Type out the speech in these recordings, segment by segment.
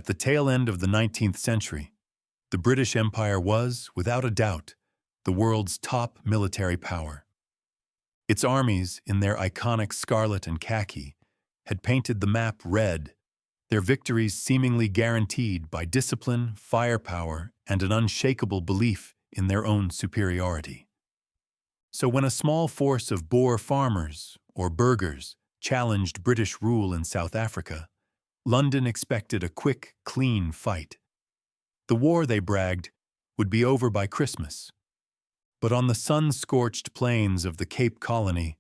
At the tail end of the 19th century, the British Empire was, without a doubt, the world's top military power. Its armies, in their iconic scarlet and khaki, had painted the map red, their victories seemingly guaranteed by discipline, firepower, and an unshakable belief in their own superiority. So when a small force of Boer farmers, or burghers, challenged British rule in South Africa, London expected a quick, clean fight. The war, they bragged, would be over by Christmas. But on the sun-scorched plains of the Cape Colony,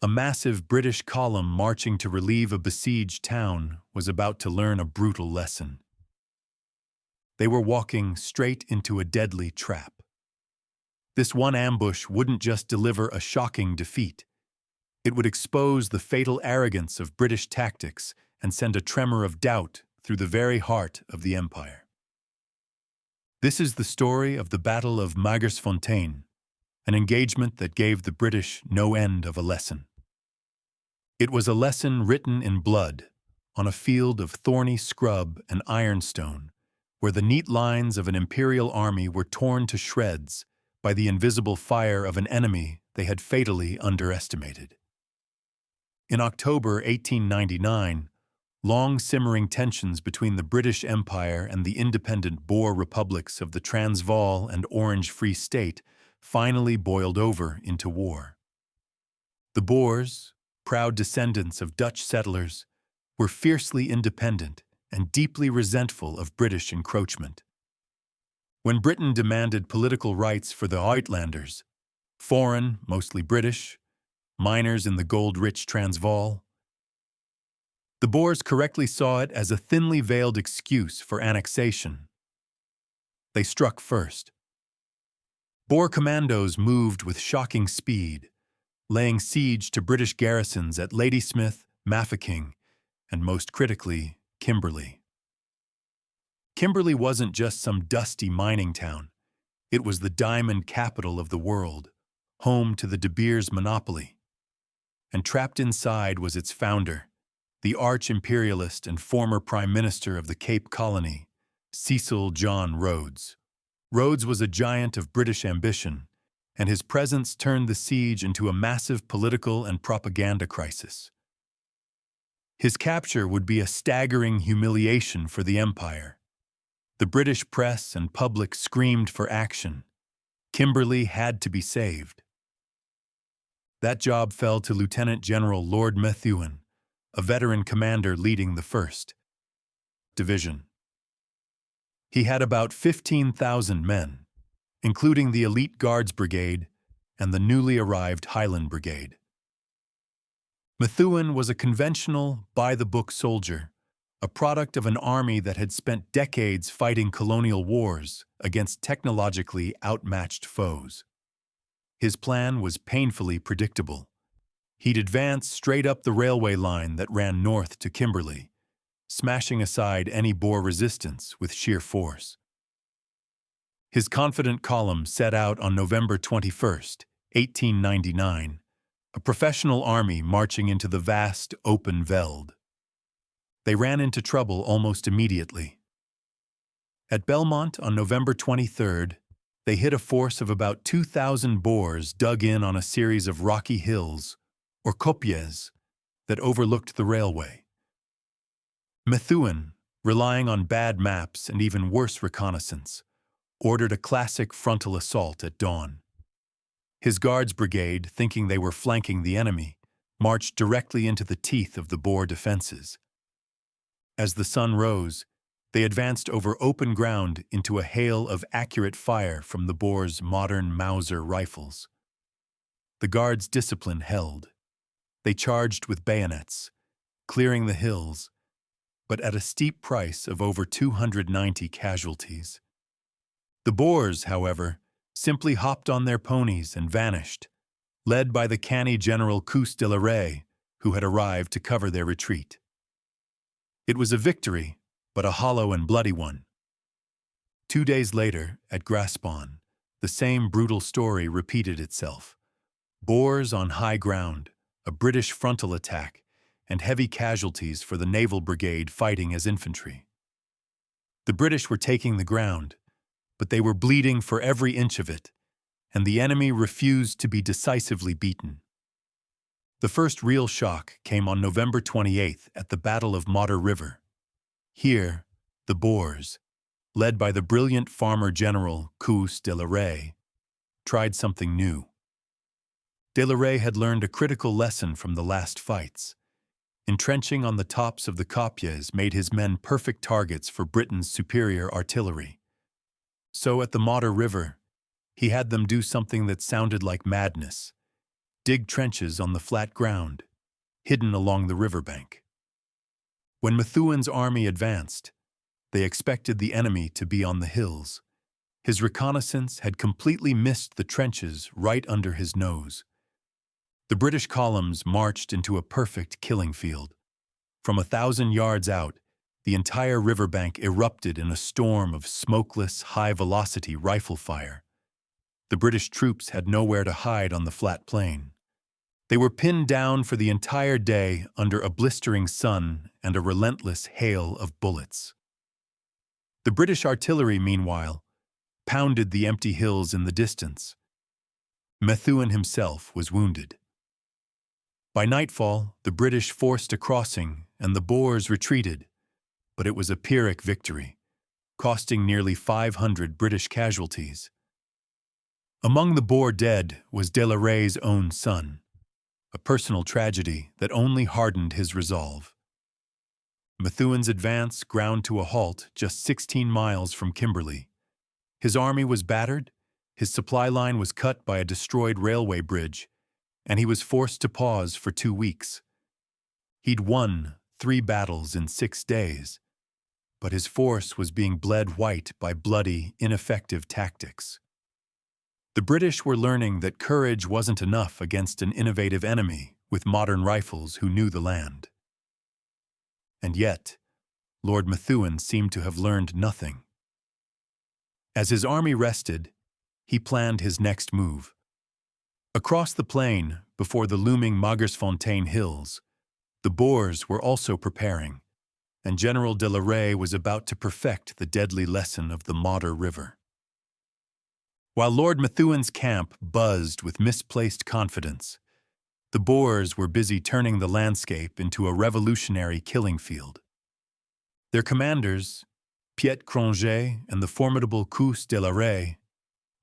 a massive British column marching to relieve a besieged town was about to learn a brutal lesson. They were walking straight into a deadly trap. This one ambush wouldn't just deliver a shocking defeat. It would expose the fatal arrogance of British tactics and send a tremor of doubt through the very heart of the empire. This is the story of the Battle of Magersfontein, an engagement that gave the British no end of a lesson. It was a lesson written in blood, on a field of thorny scrub and ironstone, where the neat lines of an imperial army were torn to shreds by the invisible fire of an enemy they had fatally underestimated. In October 1899, long-simmering tensions between the British Empire and the independent Boer republics of the Transvaal and Orange Free State finally boiled over into war. The Boers, proud descendants of Dutch settlers, were fiercely independent and deeply resentful of British encroachment. When Britain demanded political rights for the Uitlanders, foreign, mostly British, miners in the gold-rich Transvaal, the Boers correctly saw it as a thinly veiled excuse for annexation. They struck first. Boer commandos moved with shocking speed, laying siege to British garrisons at Ladysmith, Mafeking, and most critically, Kimberley. Kimberley wasn't just some dusty mining town. It was the diamond capital of the world, home to the De Beers monopoly. And trapped inside was its founder, the arch-imperialist and former Prime Minister of the Cape Colony, Cecil John Rhodes. Rhodes was a giant of British ambition, and his presence turned the siege into a massive political and propaganda crisis. His capture would be a staggering humiliation for the empire. The British press and public screamed for action. Kimberley had to be saved. That job fell to Lieutenant General Lord Methuen, a veteran commander leading the 1st Division. He had about 15,000 men, including the elite Guards Brigade and the newly arrived Highland Brigade. Methuen was a conventional, by-the-book soldier, a product of an army that had spent decades fighting colonial wars against technologically outmatched foes. His plan was painfully predictable. He'd advance straight up the railway line that ran north to Kimberley, smashing aside any Boer resistance with sheer force. His confident column set out on November 21st, 1899, a professional army marching into the vast, open veld. They ran into trouble almost immediately. At Belmont on November 23rd, they hit a force of about 2,000 Boers dug in on a series of rocky hills, or kopjes, that overlooked the railway. Methuen, relying on bad maps and even worse reconnaissance, ordered a classic frontal assault at dawn. His Guards Brigade, thinking they were flanking the enemy, marched directly into the teeth of the Boer defenses. As the sun rose, they advanced over open ground into a hail of accurate fire from the Boers' modern Mauser rifles. The Guards' discipline held. They charged with bayonets, clearing the hills, but at a steep price of over 290 casualties. The Boers, however, simply hopped on their ponies and vanished, led by the canny General Koos de la Rey, who had arrived to cover their retreat. It was a victory, but a hollow and bloody one. 2 days later, at Graspan, the same brutal story repeated itself. Boers on high ground, a British frontal attack, and heavy casualties for the Naval Brigade fighting as infantry. The British were taking the ground, but they were bleeding for every inch of it, and the enemy refused to be decisively beaten. The first real shock came on November 28th at the Battle of Modder River. Here, the Boers, led by the brilliant farmer general Koos de la Rey, tried something new. De la Rey had learned a critical lesson from the last fights. Entrenching on the tops of the kopjes made his men perfect targets for Britain's superior artillery. So at the Modder River, he had them do something that sounded like madness: dig trenches on the flat ground, hidden along the riverbank. When Methuen's army advanced, they expected the enemy to be on the hills. His reconnaissance had completely missed the trenches right under his nose. The British columns marched into a perfect killing field. From 1,000 yards out, the entire riverbank erupted in a storm of smokeless, high-velocity rifle fire. The British troops had nowhere to hide on the flat plain. They were pinned down for the entire day under a blistering sun and a relentless hail of bullets. The British artillery, meanwhile, pounded the empty hills in the distance. Methuen himself was wounded. By nightfall, the British forced a crossing and the Boers retreated, but it was a Pyrrhic victory, costing nearly 500 British casualties. Among the Boer dead was de la Rey's own son, a personal tragedy that only hardened his resolve. Methuen's advance ground to a halt just 16 miles from Kimberley. His army was battered, his supply line was cut by a destroyed railway bridge, and he was forced to pause for 2 weeks. He'd won 3 battles in 6 days, but his force was being bled white by bloody, ineffective tactics. The British were learning that courage wasn't enough against an innovative enemy with modern rifles who knew the land. And yet, Lord Methuen seemed to have learned nothing. As his army rested, he planned his next move. Across the plain, before the looming Magersfontein hills, the Boers were also preparing, and General de la Rey was about to perfect the deadly lesson of the Modder River. While Lord Methuen's camp buzzed with misplaced confidence, the Boers were busy turning the landscape into a revolutionary killing field. Their commanders, Piet Cronje and the formidable Koos de la Rey,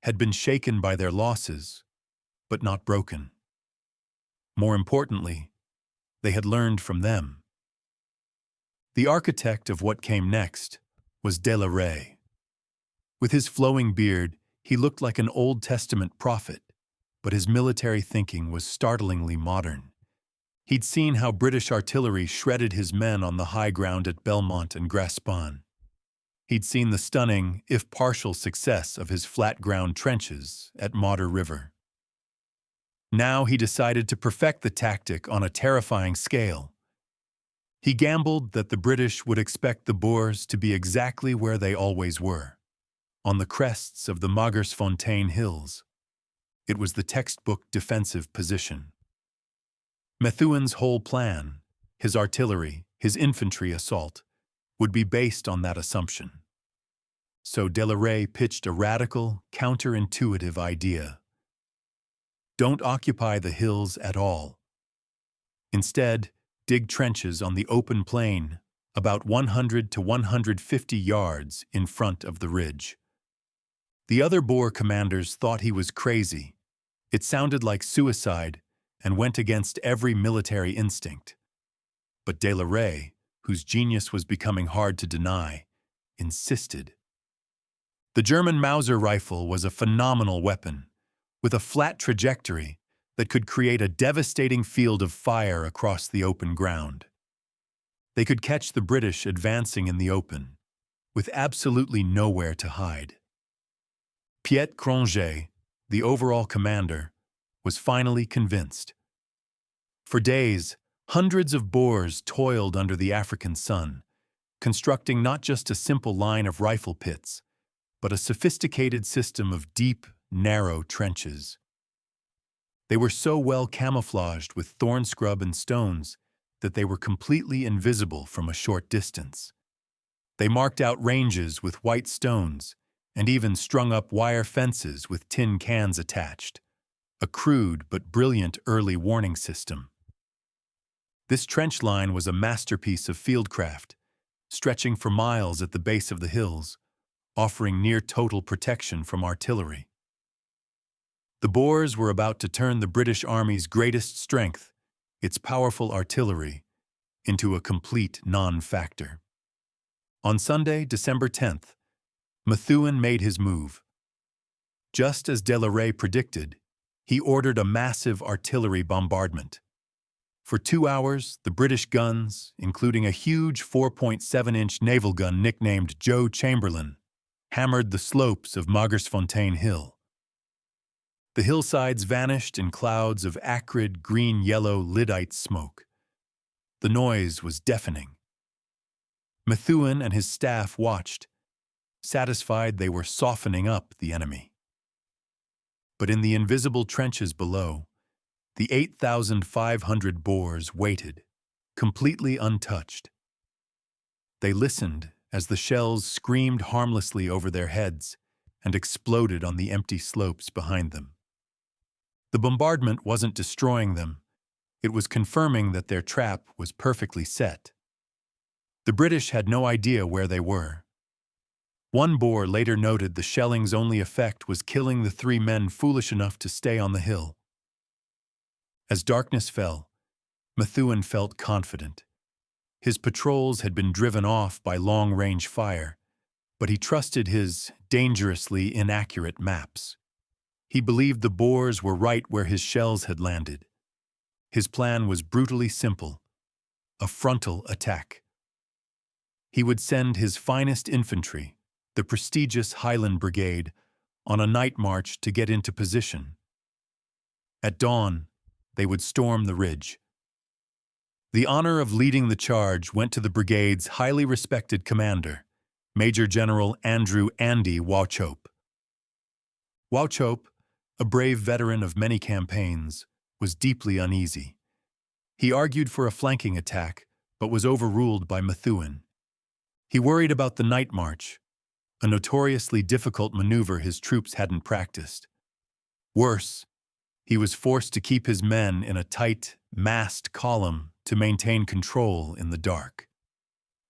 had been shaken by their losses, but not broken. More importantly, they had learned from them. The architect of what came next was de la Rey. With his flowing beard, he looked like an Old Testament prophet, but his military thinking was startlingly modern. He'd seen how British artillery shredded his men on the high ground at Belmont and Graspan. He'd seen the stunning, if partial, success of his flat-ground trenches at Modder River. Now he decided to perfect the tactic on a terrifying scale. He gambled that the British would expect the Boers to be exactly where they always were, on the crests of the Magersfontein hills. It was the textbook defensive position. Methuen's whole plan, his artillery, his infantry assault, would be based on that assumption. So de la Rey pitched a radical, counterintuitive idea. Don't occupy the hills at all. Instead, dig trenches on the open plain about 100 to 150 yards in front of the ridge. The other Boer commanders thought he was crazy. It sounded like suicide and went against every military instinct. But de la Rey, whose genius was becoming hard to deny, insisted. The German Mauser rifle was a phenomenal weapon, with a flat trajectory that could create a devastating field of fire across the open ground. They could catch the British advancing in the open, with absolutely nowhere to hide. Piet Cronje, the overall commander, was finally convinced. For days, hundreds of Boers toiled under the African sun, constructing not just a simple line of rifle pits, but a sophisticated system of deep, narrow trenches. They were so well camouflaged with thorn scrub and stones that they were completely invisible from a short distance. They marked out ranges with white stones and even strung up wire fences with tin cans attached, a crude but brilliant early warning system. This trench line was a masterpiece of fieldcraft, stretching for miles at the base of the hills, offering near-total protection from artillery. The Boers were about to turn the British Army's greatest strength, its powerful artillery, into a complete non-factor. On Sunday, December 10th, Methuen made his move. Just as De la Rey predicted, he ordered a massive artillery bombardment. For 2 hours, the British guns, including a huge 4.7-inch naval gun nicknamed Joe Chamberlain, hammered the slopes of Magersfontein Hill. The hillsides vanished in clouds of acrid green-yellow lyddite smoke. The noise was deafening. Methuen and his staff watched, satisfied they were softening up the enemy. But in the invisible trenches below, the 8,500 Boers waited, completely untouched. They listened as the shells screamed harmlessly over their heads and exploded on the empty slopes behind them. The bombardment wasn't destroying them, it was confirming that their trap was perfectly set. The British had no idea where they were. One Boer later noted the shelling's only effect was killing the 3 men foolish enough to stay on the hill. As darkness fell, Methuen felt confident. His patrols had been driven off by long-range fire, but he trusted his dangerously inaccurate maps. He believed the Boers were right where his shells had landed. His plan was brutally simple: a frontal attack. He would send his finest infantry, the prestigious Highland Brigade, on a night march to get into position. At dawn, they would storm the ridge. The honor of leading the charge went to the brigade's highly respected commander, Major General Andrew "Andy" Wauchope. Wauchope, a brave veteran of many campaigns, was deeply uneasy. He argued for a flanking attack, but was overruled by Methuen. He worried about the night march, a notoriously difficult maneuver his troops hadn't practiced. Worse, he was forced to keep his men in a tight, massed column to maintain control in the dark.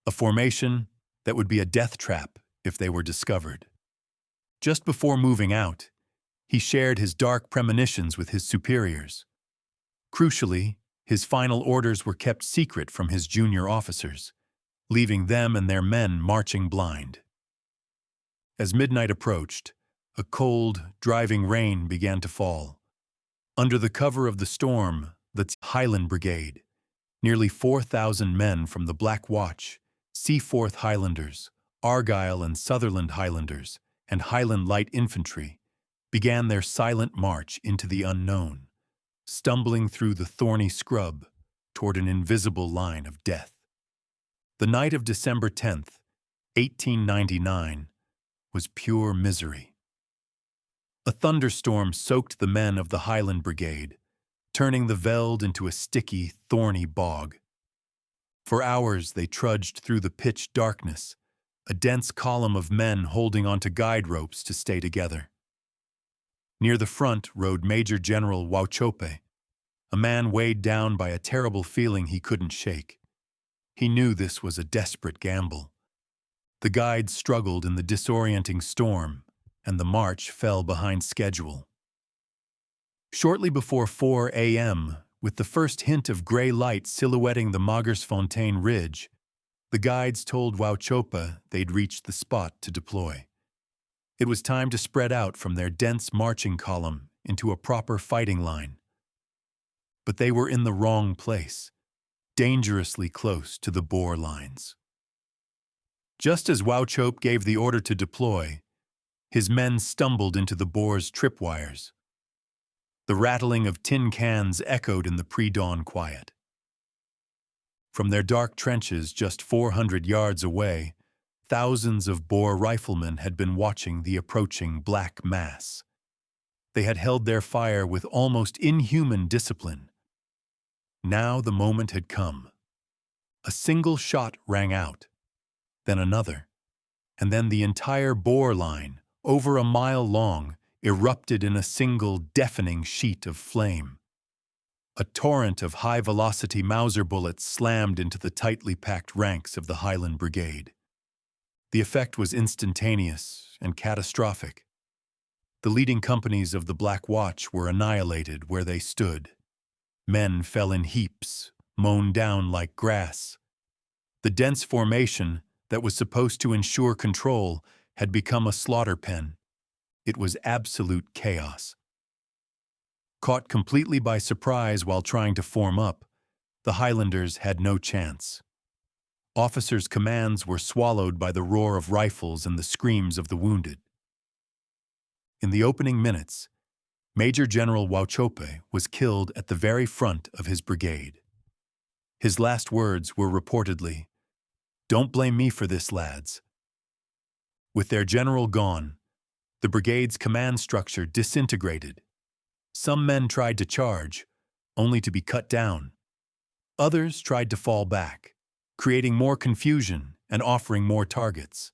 A formation that would be a death trap if they were discovered. Just before moving out, he shared his dark premonitions with his superiors. Crucially, his final orders were kept secret from his junior officers, leaving them and their men marching blind. As midnight approached, a cold, driving rain began to fall. Under the cover of the storm, the Highland Brigade, nearly 4,000 men from the Black Watch, Seaforth Highlanders, Argyll and Sutherland Highlanders, and Highland Light Infantry, began their silent march into the unknown, stumbling through the thorny scrub toward an invisible line of death. The night of December 10th, 1899, was pure misery. A thunderstorm soaked the men of the Highland Brigade, turning the veld into a sticky, thorny bog. For hours they trudged through the pitch darkness, a dense column of men holding onto guide ropes to stay together. Near the front rode Major General Wauchope, a man weighed down by a terrible feeling he couldn't shake. He knew this was a desperate gamble. The guides struggled in the disorienting storm, and the march fell behind schedule. Shortly before 4 a.m., with the first hint of gray light silhouetting the Magersfontein Ridge, the guides told Wauchope they'd reached the spot to deploy. It was time to spread out from their dense marching column into a proper fighting line. But they were in the wrong place, dangerously close to the Boer lines. Just as Wauchope gave the order to deploy, his men stumbled into the Boers' tripwires. The rattling of tin cans echoed in the pre-dawn quiet. From their dark trenches just 400 yards away, thousands of Boer riflemen had been watching the approaching black mass. They had held their fire with almost inhuman discipline. Now the moment had come. A single shot rang out. then another, and then the entire Boer line, over a mile long, erupted in a single deafening sheet of flame. A torrent of high-velocity Mauser bullets slammed into the tightly packed ranks of the Highland Brigade. The effect was instantaneous and catastrophic. The leading companies of the Black Watch were annihilated where they stood. Men fell in heaps, mown down like grass. The dense formation that was supposed to ensure control had become a slaughter pen. It was absolute chaos. Caught completely by surprise while trying to form up, the Highlanders had no chance. Officers' commands were swallowed by the roar of rifles and the screams of the wounded. In the opening minutes, Major General Wauchope was killed at the very front of his brigade. His last words were reportedly, "Don't blame me for this, lads." With their general gone, the brigade's command structure disintegrated. Some men tried to charge, only to be cut down. Others tried to fall back, creating more confusion and offering more targets.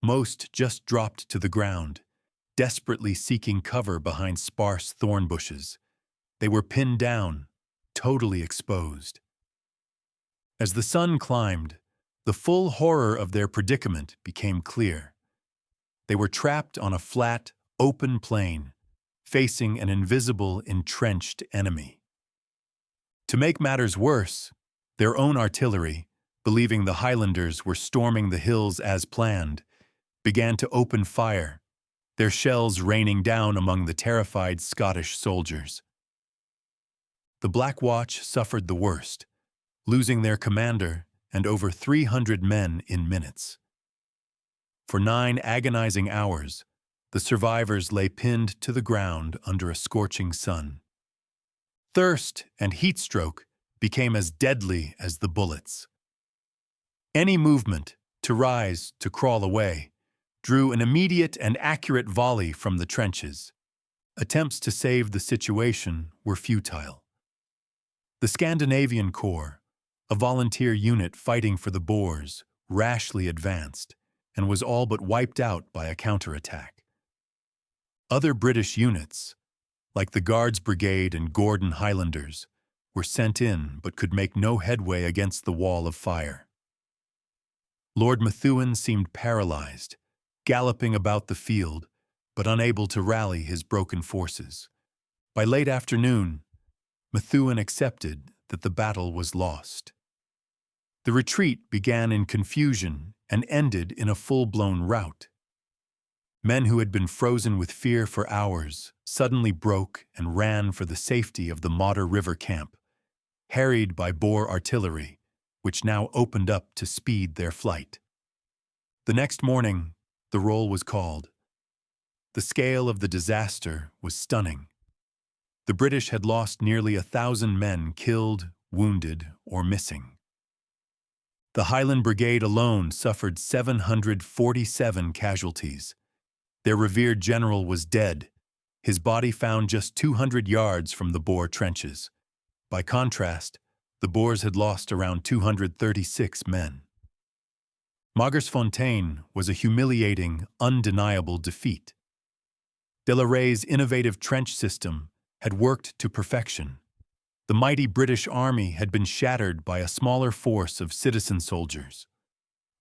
Most just dropped to the ground, desperately seeking cover behind sparse thorn bushes. They were pinned down, totally exposed. As the sun climbed, the full horror of their predicament became clear. They were trapped on a flat, open plain, facing an invisible, entrenched enemy. To make matters worse, their own artillery, believing the Highlanders were storming the hills as planned, began to open fire, their shells raining down among the terrified Scottish soldiers. The Black Watch suffered the worst, losing their commander and over 300 men in minutes. For 9 agonizing hours, the survivors lay pinned to the ground under a scorching sun. Thirst and heat stroke became as deadly as the bullets. Any movement, to rise, to crawl away, drew an immediate and accurate volley from the trenches. Attempts to save the situation were futile. The Scandinavian Corps, a volunteer unit fighting for the Boers, rashly advanced and was all but wiped out by a counterattack. Other British units, like the Guards Brigade and Gordon Highlanders, were sent in but could make no headway against the wall of fire. Lord Methuen seemed paralyzed, galloping about the field, but unable to rally his broken forces. By late afternoon, Methuen accepted that the battle was lost. The retreat began in confusion and ended in a full-blown rout. Men who had been frozen with fear for hours suddenly broke and ran for the safety of the Modder River camp, harried by Boer artillery, which now opened up to speed their flight. The next morning, the roll was called. The scale of the disaster was stunning. The British had lost nearly 1,000 men killed, wounded, or missing. The Highland Brigade alone suffered 747 casualties. Their revered general was dead, his body found just 200 yards from the Boer trenches. By contrast, the Boers had lost around 236 men. Magersfontein was a humiliating, undeniable defeat. De la Rey's innovative trench system had worked to perfection. The mighty British Army had been shattered by a smaller force of citizen soldiers.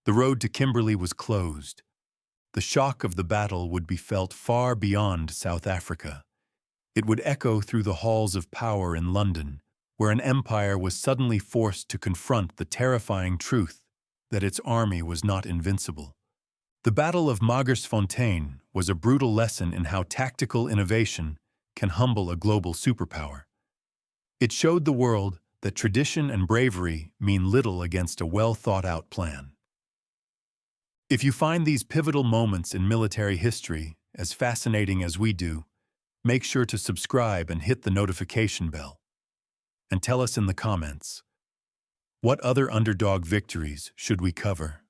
The road to Kimberley was closed. The shock of the battle would be felt far beyond South Africa. It would echo through the halls of power in London, where an empire was suddenly forced to confront the terrifying truth that its army was not invincible. The Battle of Magersfontein was a brutal lesson in how tactical innovation can humble a global superpower. It showed the world that tradition and bravery mean little against a well-thought-out plan. If you find these pivotal moments in military history as fascinating as we do, make sure to subscribe and hit the notification bell. And tell us in the comments, what other underdog victories should we cover?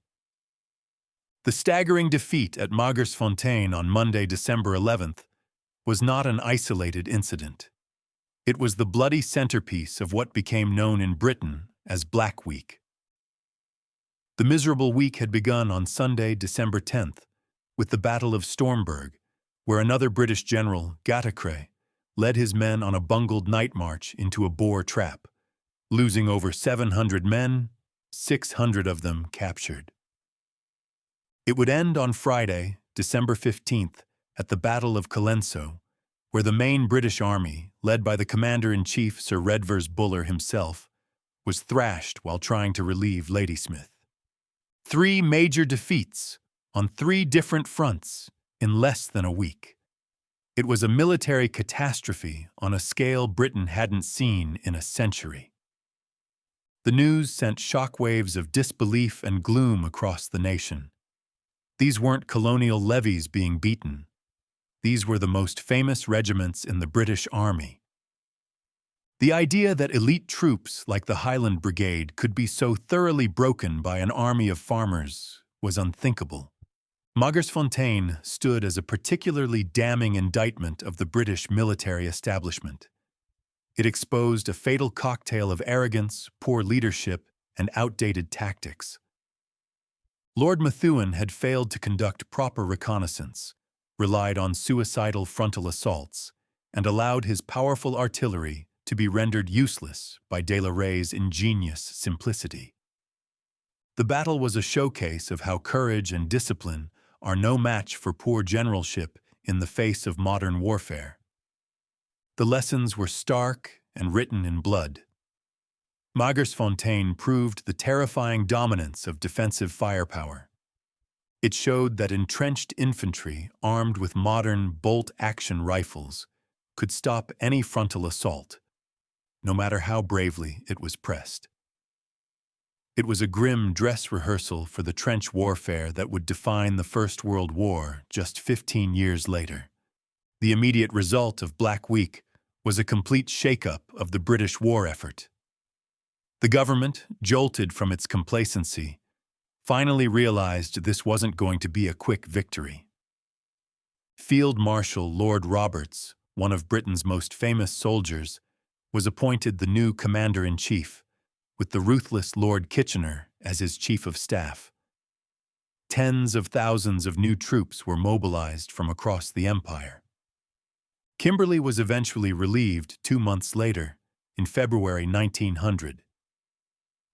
The staggering defeat at Magersfontein on Monday, December 11th, was not an isolated incident. It was the bloody centerpiece of what became known in Britain as Black Week. The miserable week had begun on Sunday, December 10th, with the Battle of Stormberg, where another British general, Gatacre, led his men on a bungled night march into a Boer trap, losing over 700 men, 600 of them captured. It would end on Friday, December 15th, at the Battle of Colenso, where the main British army, led by the Commander-in-Chief Sir Redvers Buller himself, was thrashed while trying to relieve Ladysmith. 3 major defeats on 3 different fronts in less than a week. It was a military catastrophe on a scale Britain hadn't seen in a century. The news sent shockwaves of disbelief and gloom across the nation. These weren't colonial levies being beaten. These were the most famous regiments in the British Army. The idea that elite troops like the Highland Brigade could be so thoroughly broken by an army of farmers was unthinkable. Magersfontein stood as a particularly damning indictment of the British military establishment. It exposed a fatal cocktail of arrogance, poor leadership, and outdated tactics. Lord Methuen had failed to conduct proper reconnaissance, relied on suicidal frontal assaults, and allowed his powerful artillery to be rendered useless by de la Rey's ingenious simplicity. The battle was a showcase of how courage and discipline are no match for poor generalship in the face of modern warfare. The lessons were stark and written in blood. Magersfontein proved the terrifying dominance of defensive firepower. It showed that entrenched infantry, armed with modern bolt-action rifles, could stop any frontal assault, no matter how bravely it was pressed. It was a grim dress rehearsal for the trench warfare that would define the First World War just 15 years later. The immediate result of Black Week was a complete shake-up of the British war effort. The government, jolted from its complacency, finally realized this wasn't going to be a quick victory. Field Marshal Lord Roberts, one of Britain's most famous soldiers, was appointed the new commander-in-chief, with the ruthless Lord Kitchener as his chief of staff. Tens of thousands of new troops were mobilized from across the empire. Kimberley was eventually relieved 2 months later, in February 1900.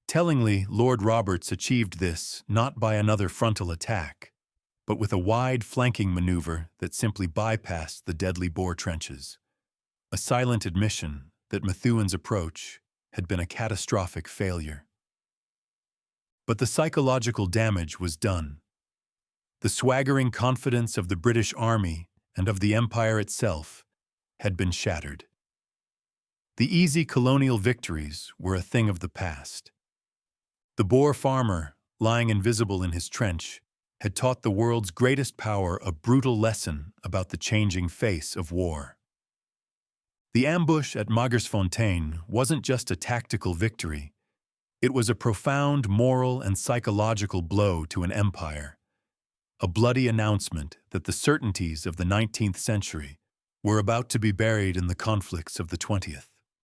Tellingly, Lord Roberts achieved this not by another frontal attack, but with a wide flanking maneuver that simply bypassed the deadly Boer trenches, a silent admission that Methuen's approach had been a catastrophic failure. But the psychological damage was done. The swaggering confidence of the British Army and of the Empire itself had been shattered. The easy colonial victories were a thing of the past. The Boer farmer, lying invisible in his trench, had taught the world's greatest power a brutal lesson about the changing face of war. The ambush at Magersfontein wasn't just a tactical victory. It was a profound moral and psychological blow to an empire, a bloody announcement that the certainties of the 19th century were about to be buried in the conflicts of the 20th.